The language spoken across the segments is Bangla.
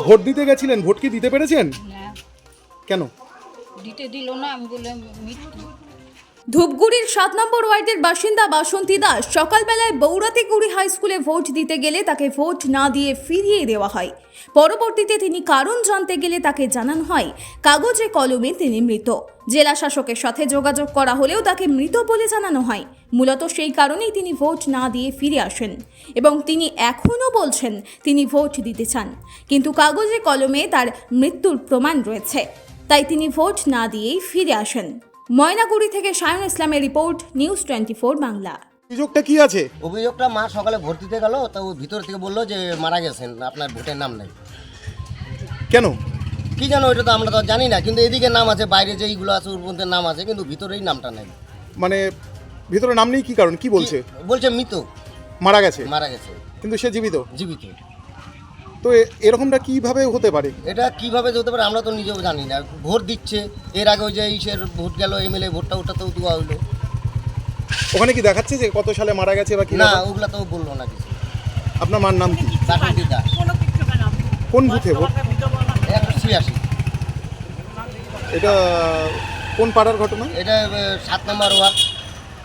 ভোট দিতে গেছিলেন, ভোট কি দিতে পেরেছেন? না, কেন? দিতে দিল না। আমি বললাম মৃত্যু। ধূপগুড়ির 7 নম্বর ওয়ার্ডের বাসিন্দা বাসন্তী দাস সকালবেলায় বৌরাতিগুড়ি হাই স্কুলে ভোট দিতে গেলে তাকে ভোট না দিয়ে ফিরিয়ে দেওয়া হয়। পরবর্তীতে তিনি কারণ জানতে গেলে তাকে জানানো হয় কাগজে কলমে তিনি মৃত। জেলা শাসকের সাথে যোগাযোগ করা হলেও তাকে মৃত বলে জানানো হয়। মূলত সেই কারণেই তিনি ভোট না দিয়ে ফিরে আসেন এবং তিনি এখনও বলছেন তিনি ভোট দিতে চান, কিন্তু কাগজে কলমে তার মৃত্যুর প্রমাণ রয়েছে, তাই তিনি ভোট না দিয়েই ফিরে আসেন। ময়নাগুড়ি থেকে শায়ন ইসলামের রিপোর্ট, নিউজ 24 বাংলা। অভিযোগটা কি আছে? অভিযোগটা মা সকালে ভোট দিতে গেল, তো ভিতর থেকে বললো যে মারা গেছেন, আপনার ভোটের নাম নেই। কেন? কি জানো, ওইটা তো আমরা তো জানি না, কিন্তু এদিকে নাম আছে, বাইরে যে এইগুলো আছে ওর মধ্যে নাম আছে, কিন্তু ভিতরেই নামটা নেই। মানে ভিতরে নাম নেই কি কারণ? কি বলছে? বলছে মৃত, মারা গেছে, মারা গেছে, কিন্তু সে জীবিত। জীবিত। তো এরকমটা কিভাবে হতে পারে? এটা কিভাবে হতে পারে আমরা তো নিজেও জানি না। ভোট দিচ্ছে, এর আগে ওই যে ইসের ভোট গেল, এমএলএ ভোটটা, ওটাতেও দেওয়া হইলো। ওখানে কি দেখাচ্ছে যে কত সালে মারা গেছে বা কি? না, ওগুলা তো বললো না কিছু। আপনার মার নাম কি? বাসন্তী দাস। কোন বুথে ভোট? 186। এটা কোন পাড়ার ঘটনা? এটা 7 নম্বর ওয়ার্ড।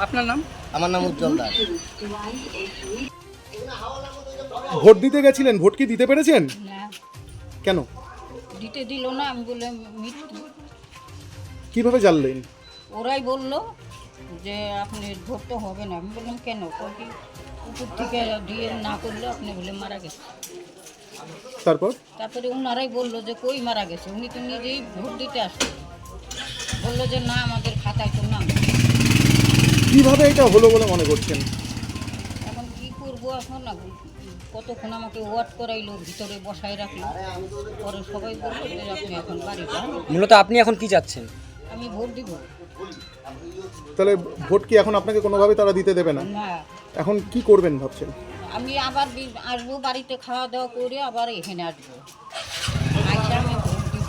আপনার নাম? আমার নাম উজ্জ্বল দাস। ভোট দিতে গেছিলেন, ভোট কি দিতে পেরেছেন? না, কেন? দিতে দিল না। আমি বললাম মৃত্যু। কিভাবে জানলেন? ওরাই বললো যে আপনি ভোট তো হবে না। আমি বললাম কেন? কি উপর থেকে দিয়ে না করলে আপনি বলে মারা গেছে। তারপর তারপরে ওনারাই বললো যে কই মারা গেছে, উনি তো নিজেই ভোট দিতে আসছেন। বললো যে না, আমাদের খাতায় তো নাম নেই। কিভাবে এটা হলো বলে মনে করছেন? এখন কি করবো? এখন না, কতক্ষণ আমাকে ওয়াট করাইলো, ভিতরে বসায় রাখলো। পরে সবাই বললো যে আপনি এখন বাড়ি যান। মূলত আপনি এখন কি চাচ্ছেন? আমি ভোট দিব তাহলে ভোট কি এখন আপনাকে কোনোভাবে তারা দিতে দেবে না? না। এখন কি করবেন ভাবছেন? আমি আবার আসবো, বাড়িতে খাওয়া দাওয়া করে আবার এখানে আসবো। আইসা আমি ভোট দিব।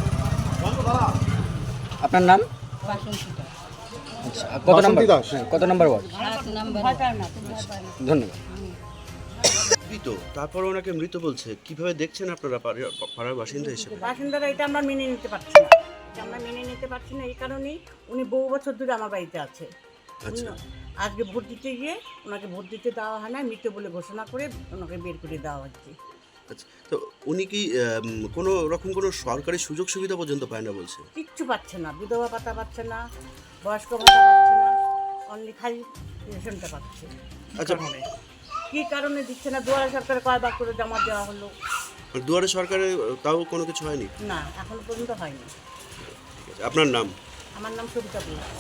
আপনার নাম? বাসন্তীটা আচ্ছা, কত নাম্বার? বাসন্তী দাস। কত নাম্বার ওয়ার্ড? 7 নাম্বার। ধন্যবাদ। মৃত, তারপর ওনাকে মৃত বলছে, কিভাবে দেখছেন আপনারা পাড়ার বাসিন্দা হিসেবে? বাসিন্দারা এটা আমরা মেনে নিতে পারছি না। এটা আমরা মেনে নিতে পারছি না এই কারণেই উনি বহু বছর ধরে আমার বাড়িতে আছে। আচ্ছা। আজকে ভোট দিতে গিয়ে ওনাকে ভোট দিতে দেওয়া হয় না, মৃত বলে ঘোষণা করে ওনাকে বের করে দেওয়া হচ্ছে। আচ্ছা, তো উনি কি কোনো রকম কোনো সরকারি সুযোগ সুবিধা পর্যন্ত পায় না বলছে? কিচ্ছু পাচ্ছে না, বিধবা ভাতা পাচ্ছে না, বয়স্ক ভাতা পাচ্ছে না, অনলি খালি রেশনটা পাচ্ছে। আচ্ছা, কী কারণে দিচ্ছে না? দুয়ারে সরকারে কয়বার করে জমা দেওয়া হলো, দুয়ারে সরকারে তাও কোনো কিছু হয়নি? না এখনো পর্যন্ত হয়নি। ঠিক আছে, আপনার নাম? আমার নাম সবিতা বলছি।